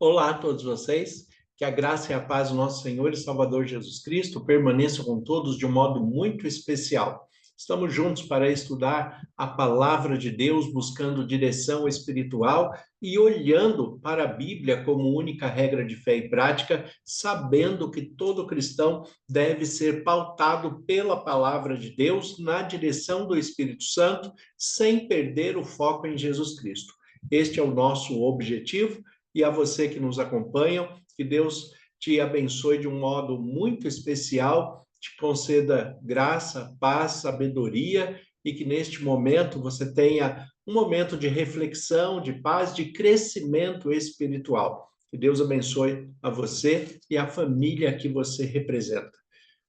Olá a todos vocês, que a graça e a paz do nosso Senhor e Salvador Jesus Cristo permaneçam com todos de um modo muito especial. Estamos juntos para estudar a palavra de Deus, buscando direção espiritual e olhando para a Bíblia como única regra de fé e prática, sabendo que todo cristão deve ser pautado pela palavra de Deus na direção do Espírito Santo, sem perder o foco em Jesus Cristo. Este é o nosso objetivo. E a você que nos acompanha, que Deus te abençoe de um modo muito especial, te conceda graça, paz, sabedoria e que neste momento você tenha um momento de reflexão, de paz, de crescimento espiritual. Que Deus abençoe a você e a família que você representa.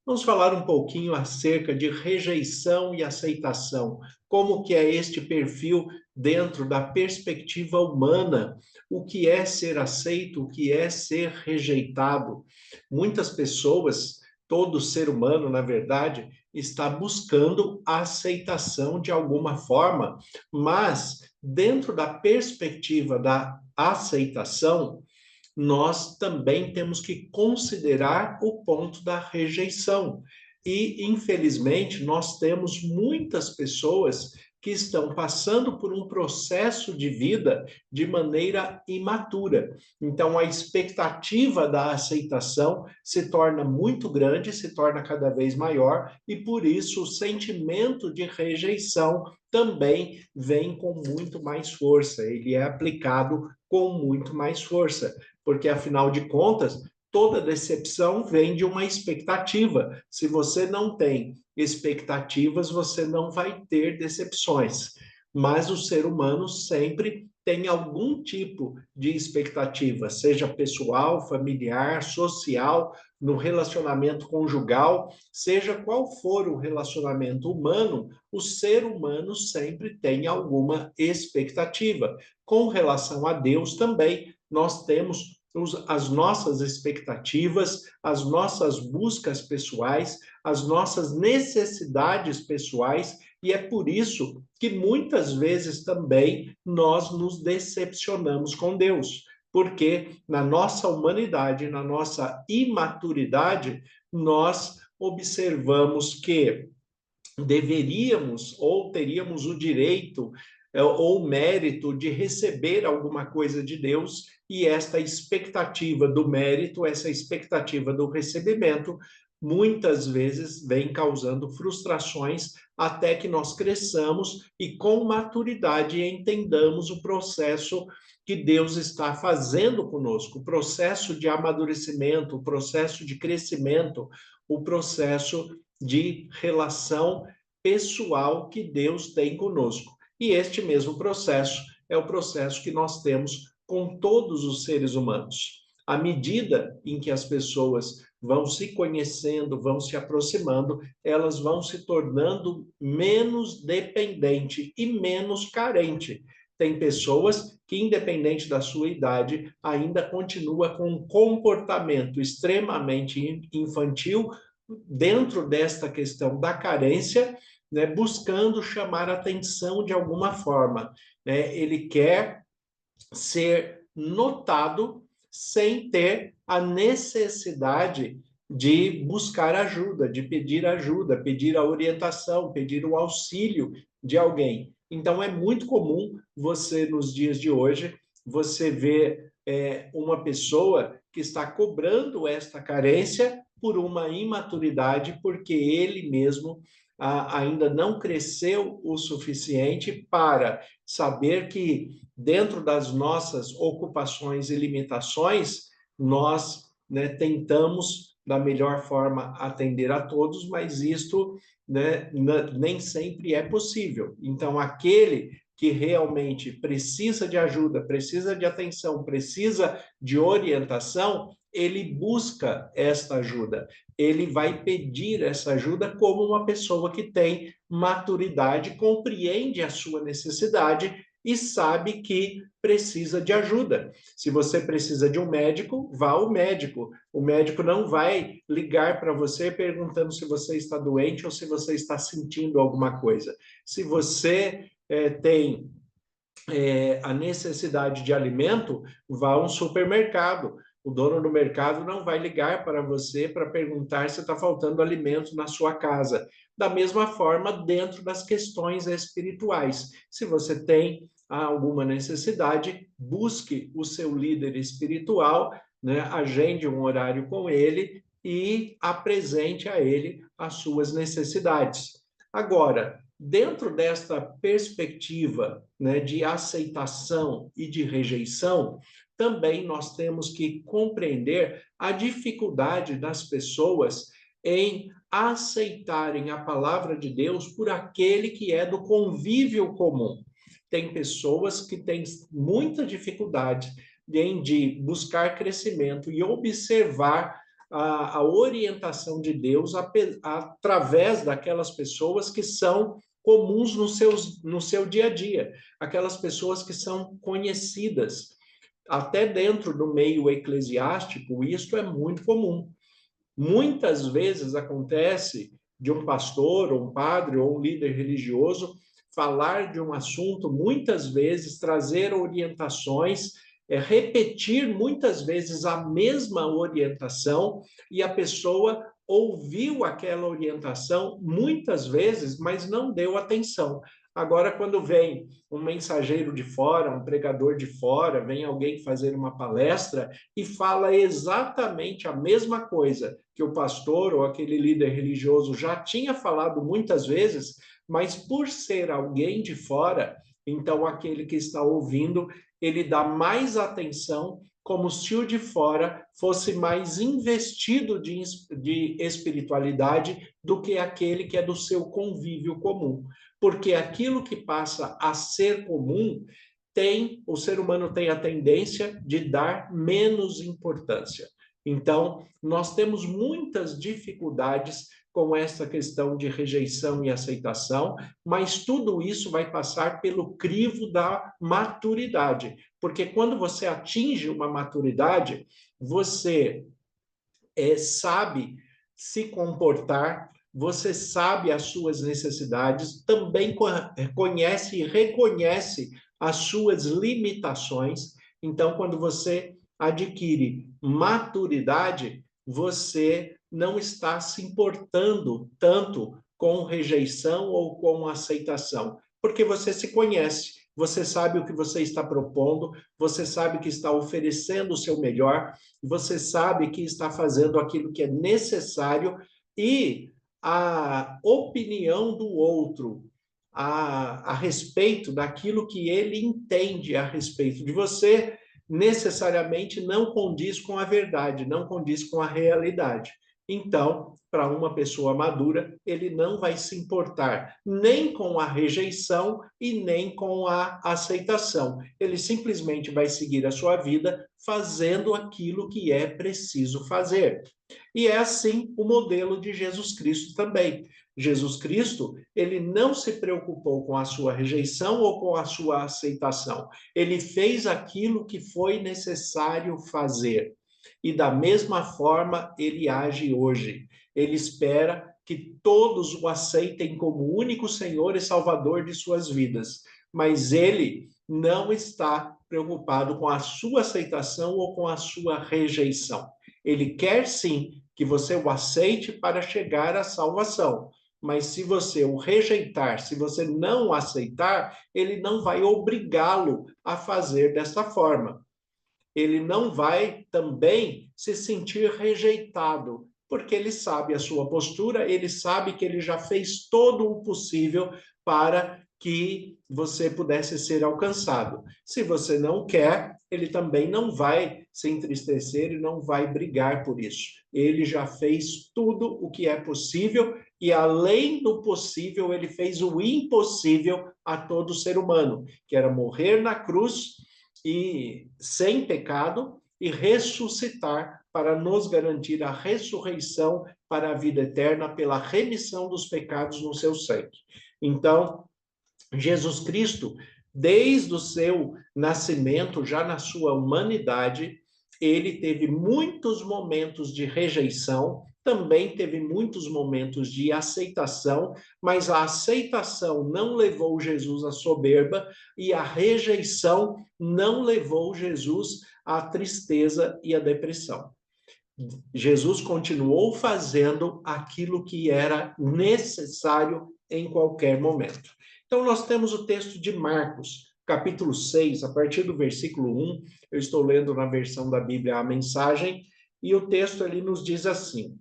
Vamos falar um pouquinho acerca de rejeição e aceitação. Como que é este perfil dentro da perspectiva humana? O que é ser aceito, o que é ser rejeitado? Muitas pessoas, todo ser humano, na verdade, está buscando a aceitação de alguma forma, mas dentro da perspectiva da aceitação, nós também temos que considerar o ponto da rejeição. E, infelizmente, nós temos muitas pessoas que estão passando por um processo de vida de maneira imatura. Então, a expectativa da aceitação se torna muito grande, se torna cada vez maior, e por isso o sentimento de rejeição também vem com muito mais força, ele é aplicado com muito mais força, porque afinal de contas, toda decepção vem de uma expectativa. Se você não tem expectativas, você não vai ter decepções. Mas o ser humano sempre tem algum tipo de expectativa, seja pessoal, familiar, social, no relacionamento conjugal, seja qual for o relacionamento humano, o ser humano sempre tem alguma expectativa. Com relação a Deus também, nós temos as nossas expectativas, as nossas buscas pessoais, as nossas necessidades pessoais, e é por isso que muitas vezes também nós nos decepcionamos com Deus, porque na nossa humanidade, na nossa imaturidade, nós observamos que deveríamos ou teríamos o direito ou o mérito de receber alguma coisa de Deus, e esta expectativa do mérito, essa expectativa do recebimento, muitas vezes vem causando frustrações até que nós cresçamos e com maturidade entendamos o processo que Deus está fazendo conosco, o processo de amadurecimento, o processo de crescimento, o processo de relação pessoal que Deus tem conosco. E este mesmo processo é o processo que nós temos com todos os seres humanos. À medida em que as pessoas vão se conhecendo, vão se aproximando, elas vão se tornando menos dependente e menos carente. Tem pessoas que, independente da sua idade, ainda continua com um comportamento extremamente infantil dentro desta questão da carência, né, buscando chamar atenção de alguma forma. Né? Ele quer ser notado sem ter a necessidade de buscar ajuda, de pedir a orientação, pedir o auxílio de alguém. Então, é muito comum você, nos dias de hoje, você ver uma pessoa que está cobrando esta carência por uma imaturidade, porque ele mesmo ainda não cresceu o suficiente para saber que, dentro das nossas ocupações e limitações, nós, né, tentamos da melhor forma atender a todos, mas isto, né, nem sempre é possível. Então, aquele que realmente precisa de ajuda, precisa de atenção, precisa de orientação, ele busca esta ajuda, ele vai pedir essa ajuda como uma pessoa que tem maturidade, compreende a sua necessidade e sabe que precisa de ajuda. Se você precisa de um médico, vá ao médico. O médico não vai ligar para você perguntando se você está doente ou se você está sentindo alguma coisa. Se você tem a necessidade de alimento, vá a um supermercado. O dono do mercado não vai ligar para você para perguntar se está faltando alimento na sua casa. Da mesma forma, dentro das questões espirituais. Se você tem alguma necessidade, busque o seu líder espiritual, né? Agende um horário com ele e apresente a ele as suas necessidades. Agora, dentro desta perspectiva, né, de aceitação e de rejeição, também nós temos que compreender a dificuldade das pessoas em aceitarem a palavra de Deus por aquele que é do convívio comum. Tem pessoas que têm muita dificuldade de buscar crescimento e observar a orientação de Deus através daquelas pessoas que são comuns no seu dia a dia, aquelas pessoas que são conhecidas. Até dentro do meio eclesiástico, isso é muito comum. Muitas vezes acontece de um pastor, ou um padre, ou um líder religioso falar de um assunto, muitas vezes trazer orientações, repetir muitas vezes a mesma orientação, e a pessoa ouviu aquela orientação muitas vezes, mas não deu atenção. Agora, quando vem um mensageiro de fora, um pregador de fora, vem alguém fazer uma palestra e fala exatamente a mesma coisa que o pastor ou aquele líder religioso já tinha falado muitas vezes, mas por ser alguém de fora, então aquele que está ouvindo, ele dá mais atenção, como se o de fora fosse mais investido de espiritualidade do que aquele que é do seu convívio comum. Porque aquilo que passa a ser comum, o ser humano tem a tendência de dar menos importância. Então, nós temos muitas dificuldades com essa questão de rejeição e aceitação, mas tudo isso vai passar pelo crivo da maturidade, porque quando você atinge uma maturidade, você sabe se comportar, você sabe as suas necessidades, também conhece e reconhece as suas limitações. Então, quando você adquire maturidade, você não está se importando tanto com rejeição ou com aceitação, porque você se conhece, você sabe o que você está propondo, você sabe que está oferecendo o seu melhor, você sabe que está fazendo aquilo que é necessário, e a opinião do outro a respeito daquilo que ele entende a respeito de você necessariamente não condiz com a verdade, não condiz com a realidade. Então, para uma pessoa madura, ele não vai se importar nem com a rejeição e nem com a aceitação. Ele simplesmente vai seguir a sua vida fazendo aquilo que é preciso fazer. E é assim o modelo de Jesus Cristo também. Jesus Cristo, ele não se preocupou com a sua rejeição ou com a sua aceitação. Ele fez aquilo que foi necessário fazer. E da mesma forma ele age hoje. Ele espera que todos o aceitem como único Senhor e Salvador de suas vidas. Mas ele não está preocupado com a sua aceitação ou com a sua rejeição. Ele quer sim que você o aceite para chegar à salvação. Mas se você o rejeitar, se você não o aceitar, ele não vai obrigá-lo a fazer desta forma. Ele não vai também se sentir rejeitado, porque ele sabe a sua postura, ele sabe que ele já fez todo o possível para que você pudesse ser alcançado. Se você não quer, ele também não vai se entristecer e não vai brigar por isso. Ele já fez tudo o que é possível e, além do possível, ele fez o impossível a todo ser humano, que era morrer na cruz e sem pecado e ressuscitar para nos garantir a ressurreição para a vida eterna pela remissão dos pecados no seu sangue. Então, Jesus Cristo, desde o seu nascimento, já na sua humanidade, ele teve muitos momentos de rejeição, também teve muitos momentos de aceitação, mas a aceitação não levou Jesus à soberba e a rejeição não levou Jesus à tristeza e à depressão. Jesus continuou fazendo aquilo que era necessário em qualquer momento. Então, nós temos o texto de Marcos, capítulo 6, a partir do versículo 1. Eu estou lendo na versão da Bíblia a mensagem, e o texto ali nos diz assim: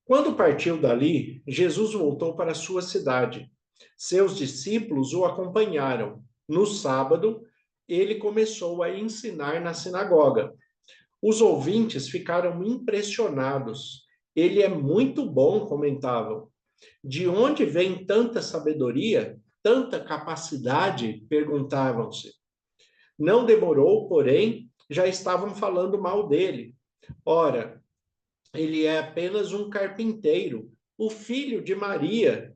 Quando partiu dali, Jesus voltou para a sua cidade. Seus discípulos o acompanharam. No sábado, ele começou a ensinar na sinagoga. Os ouvintes ficaram impressionados. Ele é muito bom, comentavam. De onde vem tanta sabedoria, tanta capacidade? Perguntavam-se. Não demorou, porém, já estavam falando mal dele. Ora, ele é apenas um carpinteiro, o filho de Maria.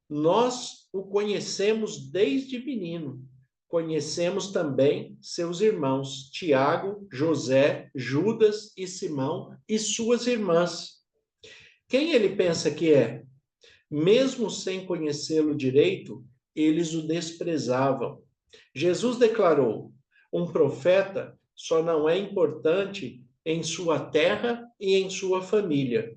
Nós o conhecemos desde menino. Conhecemos também seus irmãos, Tiago, José, Judas e Simão e suas irmãs. Quem ele pensa que é? Mesmo sem conhecê-lo direito, eles o desprezavam. Jesus declarou: um profeta só não é importante em sua terra e em sua família.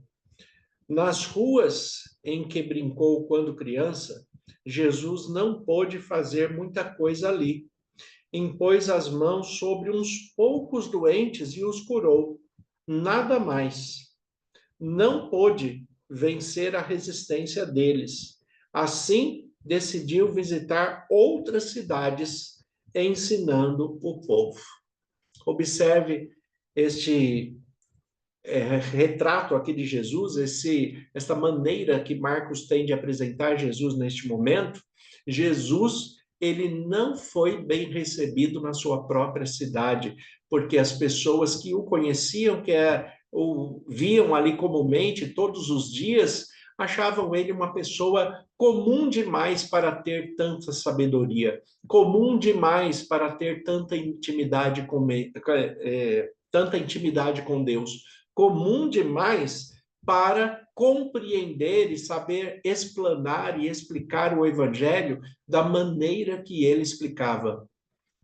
Nas ruas em que brincou quando criança, Jesus não pôde fazer muita coisa ali. Impôs as mãos sobre uns poucos doentes e os curou. Nada mais. Não pôde vencer a resistência deles. Assim, decidiu visitar outras cidades, ensinando o povo. Observe este retrato aqui de Jesus, essa maneira que Marcos tem de apresentar Jesus neste momento. Jesus, ele não foi bem recebido na sua própria cidade, porque as pessoas que o conheciam, o viam ali comumente todos os dias, achavam ele uma pessoa comum demais para ter tanta sabedoria, comum demais para ter tanta intimidade com Deus, comum demais para compreender e saber explanar e explicar o evangelho da maneira que ele explicava.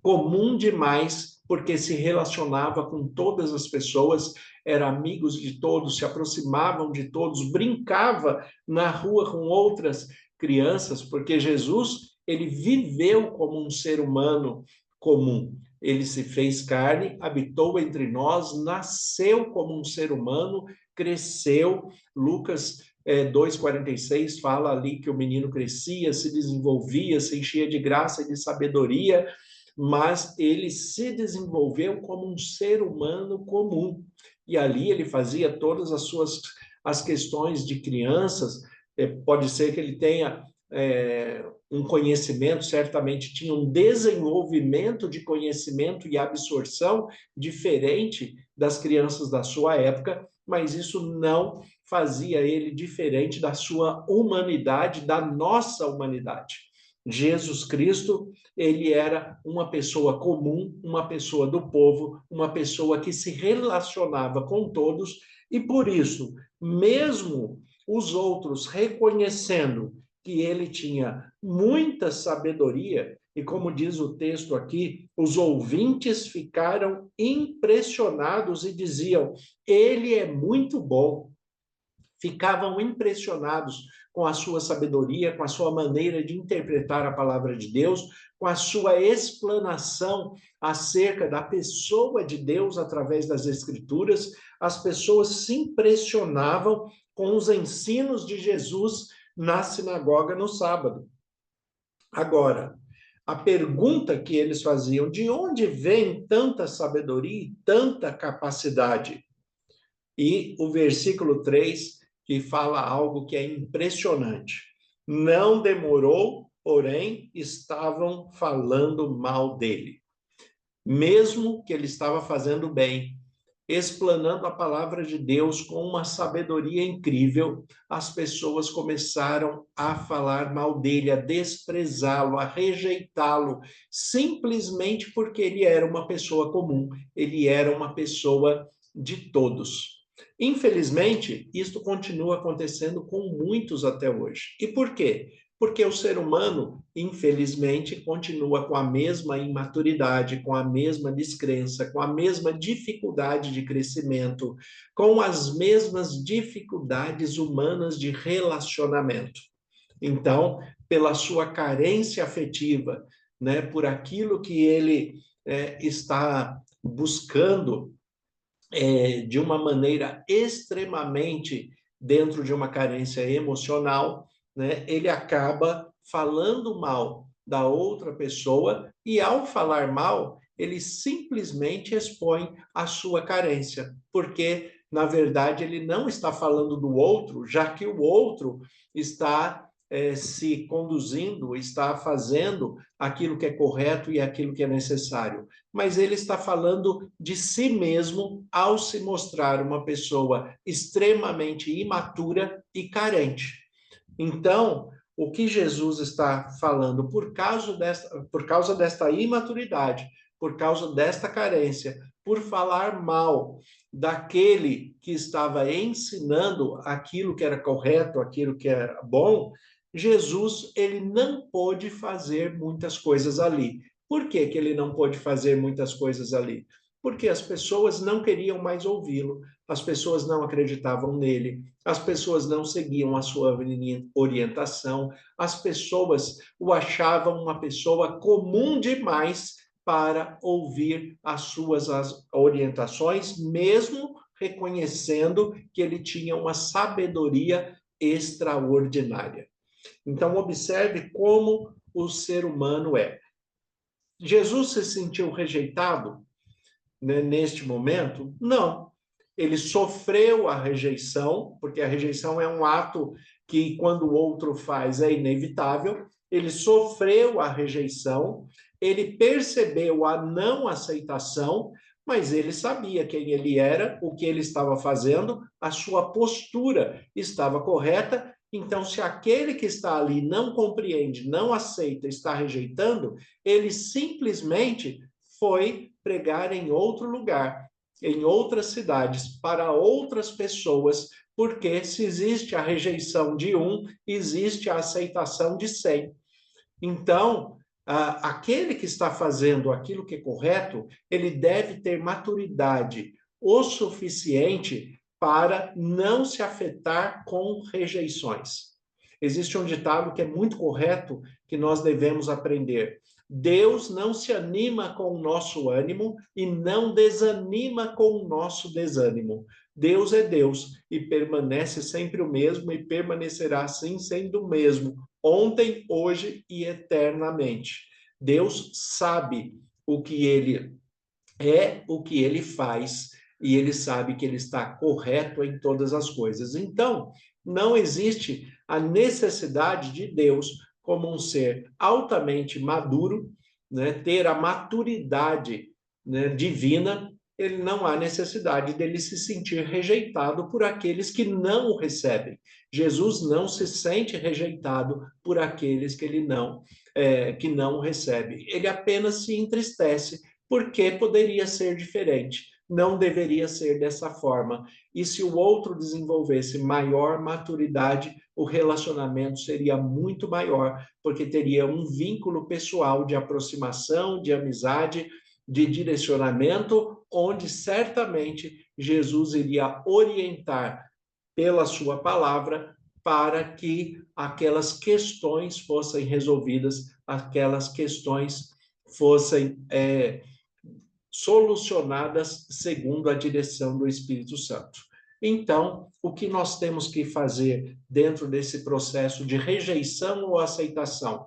Comum demais porque se relacionava com todas as pessoas, era amigos de todos, se aproximavam de todos, brincava na rua com outras crianças, porque Jesus, ele viveu como um ser humano comum. Ele se fez carne, habitou entre nós, nasceu como um ser humano, cresceu. Lucas 2,46 fala ali que o menino crescia, se desenvolvia, se enchia de graça e de sabedoria, mas ele se desenvolveu como um ser humano comum. E ali ele fazia todas as questões de crianças. Pode ser que ele tenha um conhecimento, certamente tinha um desenvolvimento de conhecimento e absorção diferente das crianças da sua época, mas isso não fazia ele diferente da sua humanidade, da nossa humanidade. Jesus Cristo, ele era uma pessoa comum, uma pessoa do povo, uma pessoa que se relacionava com todos, e por isso, mesmo os outros reconhecendo que ele tinha muita sabedoria, e como diz o texto aqui, os ouvintes ficaram impressionados e diziam: ele é muito bom. Ficavam impressionados com a sua sabedoria, com a sua maneira de interpretar a palavra de Deus, com a sua explanação acerca da pessoa de Deus através das Escrituras. As pessoas se impressionavam com os ensinos de Jesus na sinagoga no sábado. Agora, a pergunta que eles faziam: de onde vem tanta sabedoria e tanta capacidade? E o versículo 3, que fala algo que é impressionante. Não demorou, porém, estavam falando mal dele. Mesmo que ele estava fazendo bem, explanando a palavra de Deus com uma sabedoria incrível, as pessoas começaram a falar mal dele, a desprezá-lo, a rejeitá-lo, simplesmente porque ele era uma pessoa comum, ele era uma pessoa de todos. Infelizmente, isto continua acontecendo com muitos até hoje. E por quê? Porque o ser humano, infelizmente, continua com a mesma imaturidade, com a mesma descrença, com a mesma dificuldade de crescimento, com as mesmas dificuldades humanas de relacionamento. Então, pela sua carência afetiva, né, por aquilo que ele está buscando de uma maneira extremamente dentro de uma carência emocional, né, ele acaba falando mal da outra pessoa e, ao falar mal, ele simplesmente expõe a sua carência, porque, na verdade, ele não está falando do outro, já que o outro está se conduzindo, está fazendo aquilo que é correto e aquilo que é necessário, mas ele está falando de si mesmo ao se mostrar uma pessoa extremamente imatura e carente. Então, o que Jesus está falando, por causa desta imaturidade, por causa desta carência, por falar mal daquele que estava ensinando aquilo que era correto, aquilo que era bom, Jesus, ele não pôde fazer muitas coisas ali. Por que que ele não pôde fazer muitas coisas ali? Porque as pessoas não queriam mais ouvi-lo, as pessoas não acreditavam nele, as pessoas não seguiam a sua orientação, as pessoas o achavam uma pessoa comum demais para ouvir as suas orientações, mesmo reconhecendo que ele tinha uma sabedoria extraordinária. Então, observe como o ser humano é. Jesus se sentiu rejeitado, né, neste momento? Não. Ele sofreu a rejeição, porque a rejeição é um ato que, quando o outro faz, é inevitável. Ele sofreu a rejeição, ele percebeu a não aceitação, mas ele sabia quem ele era, o que ele estava fazendo, a sua postura estava correta. Então, se aquele que está ali não compreende, não aceita, está rejeitando, ele simplesmente foi pregar em outro lugar, em outras cidades, para outras pessoas, porque se existe a rejeição de um, existe a aceitação de 100. Então, aquele que está fazendo aquilo que é correto, ele deve ter maturidade o suficiente para não se afetar com rejeições. Existe um ditado que é muito correto, que nós devemos aprender. Deus não se anima com o nosso ânimo e não desanima com o nosso desânimo. Deus é Deus e permanece sempre o mesmo e permanecerá assim sendo o mesmo, ontem, hoje e eternamente. Deus sabe o que ele é, o que ele faz, e ele sabe que ele está correto em todas as coisas. Então, não existe a necessidade de Deus, como um ser altamente maduro, né, ter a maturidade, né, divina. Ele não há necessidade dele se sentir rejeitado por aqueles que não o recebem. Jesus não se sente rejeitado por aqueles que ele que não o recebe. Ele apenas se entristece porque poderia ser diferente. Não deveria ser dessa forma. E se o outro desenvolvesse maior maturidade, o relacionamento seria muito maior, porque teria um vínculo pessoal de aproximação, de amizade, de direcionamento, onde certamente Jesus iria orientar pela sua palavra para que aquelas questões fossem resolvidas, aquelas questões fossem solucionadas segundo a direção do Espírito Santo. Então, o que nós temos que fazer dentro desse processo de rejeição ou aceitação?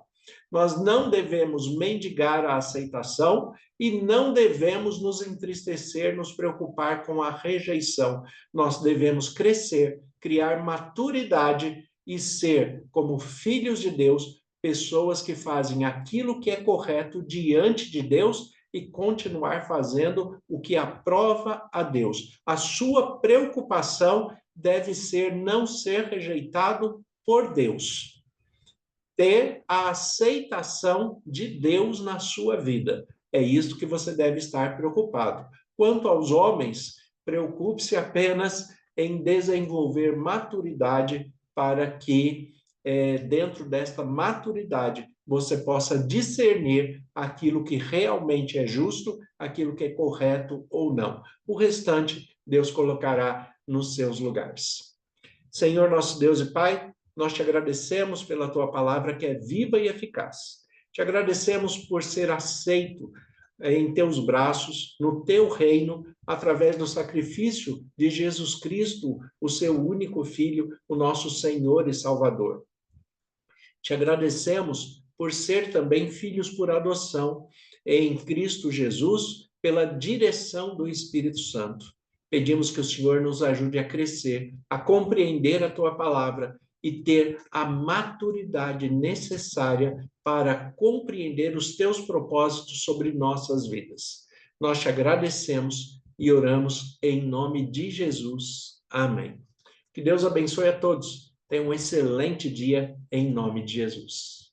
Nós não devemos mendigar a aceitação e não devemos nos entristecer, nos preocupar com a rejeição. Nós devemos crescer, criar maturidade e ser, como filhos de Deus, pessoas que fazem aquilo que é correto diante de Deus e continuar fazendo o que aprova a Deus. A sua preocupação deve ser não ser rejeitado por Deus. Ter a aceitação de Deus na sua vida. É isso que você deve estar preocupado. Quanto aos homens, preocupe-se apenas em desenvolver maturidade para que, dentro desta maturidade, você possa discernir aquilo que realmente é justo, aquilo que é correto ou não. O restante, Deus colocará nos seus lugares. Senhor, nosso Deus e Pai, nós te agradecemos pela tua palavra que é viva e eficaz. Te agradecemos por ser aceito em teus braços, no teu reino, através do sacrifício de Jesus Cristo, o seu único Filho, o nosso Senhor e Salvador. Te agradecemos por ser também filhos por adoção em Cristo Jesus, pela direção do Espírito Santo. Pedimos que o Senhor nos ajude a crescer, a compreender a tua palavra e ter a maturidade necessária para compreender os teus propósitos sobre nossas vidas. Nós te agradecemos e oramos em nome de Jesus. Amém. Que Deus abençoe a todos. Tenha um excelente dia em nome de Jesus.